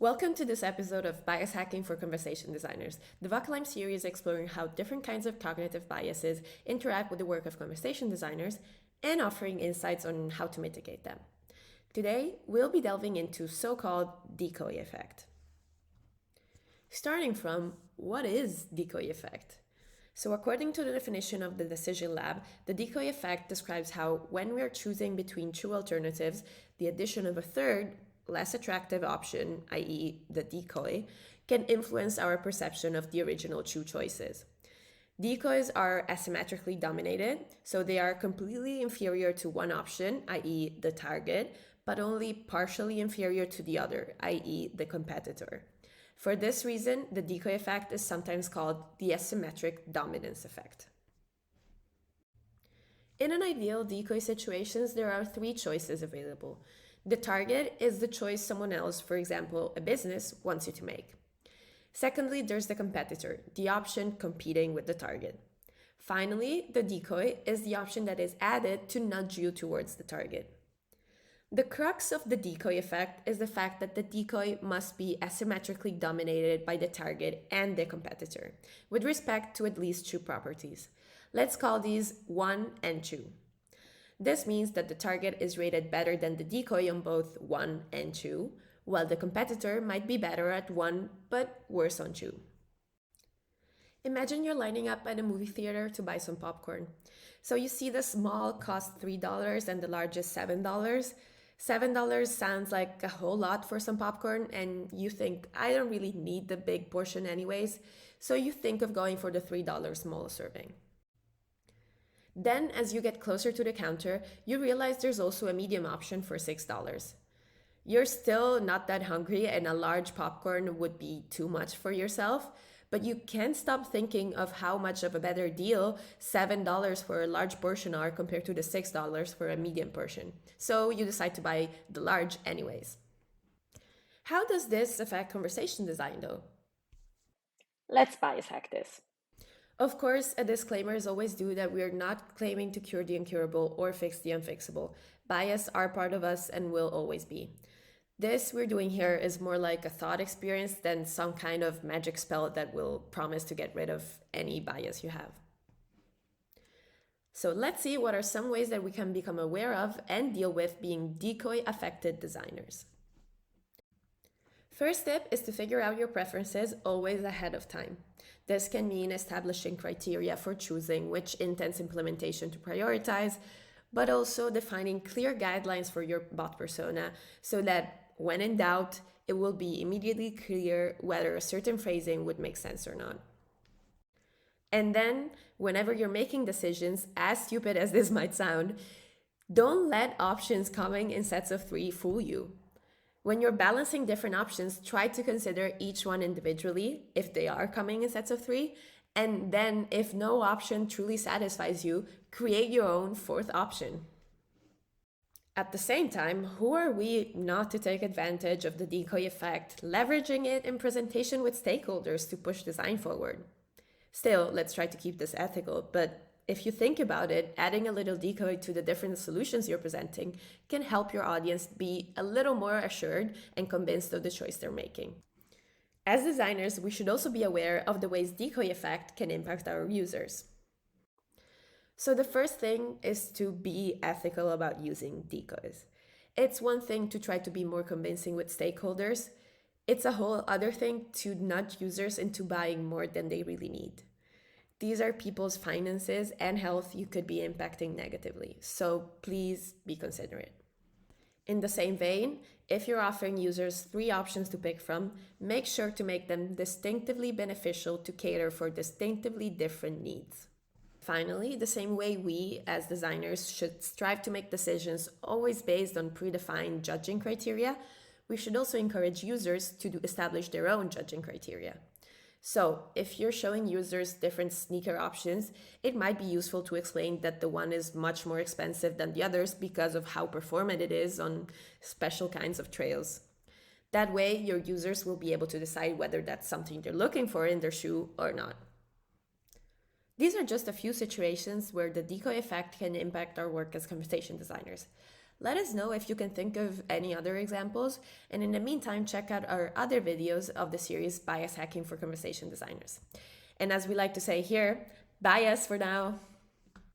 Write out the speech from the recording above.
Welcome to this episode of Bias Hacking for Conversation Designers, the Vocalime series exploring how different kinds of cognitive biases interact with the work of conversation designers and offering insights on how to mitigate them. Today, we'll be delving into so-called decoy effect. Starting from, what is decoy effect? So according to the definition of the Decision Lab, the decoy effect describes how when we are choosing between two alternatives, the addition of a third, less attractive option, i.e. the decoy, can influence our perception of the original two choices. Decoys are asymmetrically dominated, so they are completely inferior to one option, i.e. the target, but only partially inferior to the other, i.e. the competitor. For this reason, the decoy effect is sometimes called the asymmetric dominance effect. In an ideal decoy situations, there are three choices available. The target is the choice someone else, for example, a business, wants you to make. Secondly, there's the competitor, the option competing with the target. Finally, the decoy is the option that is added to nudge you towards the target. The crux of the decoy effect is the fact that the decoy must be asymmetrically dominated by the target and the competitor, with respect to at least two properties. Let's call these 1 and 2. This means that the target is rated better than the decoy on both 1 and 2, while the competitor might be better at 1 but worse on 2. Imagine you're lining up at a movie theater to buy some popcorn. So you see the small cost $3 and the largest $7. $7 sounds like a whole lot for some popcorn, and you think, I don't really need the big portion anyways, so you think of going for the $3 small serving. Then, as you get closer to the counter, you realize there's also a medium option for $6. You're still not that hungry and a large popcorn would be too much for yourself, but you can't stop thinking of how much of a better deal $7 for a large portion are compared to the $6 for a medium portion. So you decide to buy the large anyways. How does this affect conversation design though? Let's bias hack this. Of course, a disclaimer is always due that we are not claiming to cure the incurable or fix the unfixable. Bias are part of us and will always be. This we're doing here is more like a thought experience than some kind of magic spell that will promise to get rid of any bias you have. So let's see what are some ways that we can become aware of and deal with being decoy-affected designers. First step is to figure out your preferences always ahead of time. This can mean establishing criteria for choosing which intense implementation to prioritize, but also defining clear guidelines for your bot persona so that when in doubt, it will be immediately clear whether a certain phrasing would make sense or not. And then, whenever you're making decisions, as stupid as this might sound, don't let options coming in sets of 3 fool you. When you're balancing different options, try to consider each one individually, if they are coming in sets of 3, and then if no option truly satisfies you, create your own fourth option. At the same time, who are we not to take advantage of the decoy effect, leveraging it in presentation with stakeholders to push design forward? Still, let's try to keep this ethical, but if you think about it, adding a little decoy to the different solutions you're presenting can help your audience be a little more assured and convinced of the choice they're making. As designers, we should also be aware of the ways decoy effect can impact our users. So the first thing is to be ethical about using decoys. It's one thing to try to be more convincing with stakeholders. It's a whole other thing to nudge users into buying more than they really need. These are people's finances and health you could be impacting negatively, so please be considerate. In the same vein, if you're offering users 3 options to pick from, make sure to make them distinctively beneficial to cater for distinctively different needs. Finally, the same way we, as designers, should strive to make decisions always based on predefined judging criteria, we should also encourage users to establish their own judging criteria. So, if you're showing users different sneaker options, it might be useful to explain that the one is much more expensive than the others because of how performant it is on special kinds of trails. That way, your users will be able to decide whether that's something they're looking for in their shoe or not. These are just a few situations where the decoy effect can impact our work as conversation designers. Let us know if you can think of any other examples, and in the meantime, check out our other videos of the series Bias Hacking for Conversation Designers. And as we like to say here, bias for now.